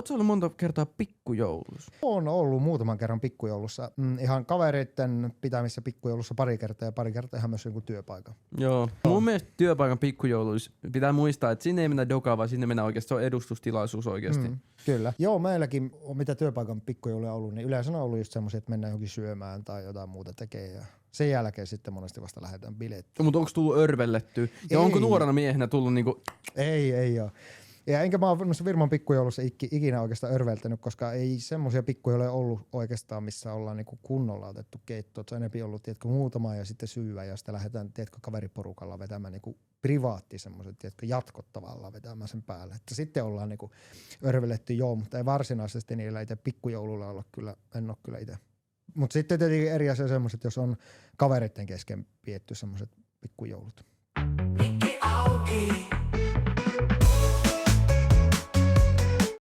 Oletko ollut monta kertaa pikkujoulussa? On ollut muutaman kerran pikkujoulussa. Ihan kavereiden pitämissä pikkujoulussa pari kertaa ja pari kertaa ihan myös jonkun työpaikan. Joo. Mun mielestä työpaikan pikkujouluissa pitää muistaa, että sinne ei mennä dokaan, vaan sinne mennä oikeasti. Se on edustustilaisuus oikeasti. Kyllä. Joo, meilläkin on mitä työpaikan pikkujouluja ollut, niin yleensä on ollut just semmoisia, että mennään johonkin syömään tai jotain muuta tekee ja sen jälkeen sitten monesti vasta lähdetään bilettiin. Mutta onko tullut örvellettyä? Ja Ei. onko nuorena miehenä tullut niinku... Ei oo. Ja enkä mä ole Virman pikkujoulussa ikinä oikeastaan örveltänyt, koska ei semmoisia pikkujouluja ollut oikeastaan, missä ollaan niinku kunnolla otettu keittoa. Se on enemmän ollut, tiedätkö, muutama ja sitten syyvä ja sitten lähdetään, tiedätkö, kaveriporukalla vetämään niinku privaatti semmoiset, tiedätkö, jatkot tavallaan vetämään sen päälle. Että sitten ollaan niinku örvelletty joo, mutta ei varsinaisesti niillä itse pikkujoululla olla kyllä, en ole kyllä itse. Mutta sitten tietenkin eri asia semmoiset, jos on kavereiden kesken pietty semmoiset pikkujoulut. Mikki auki.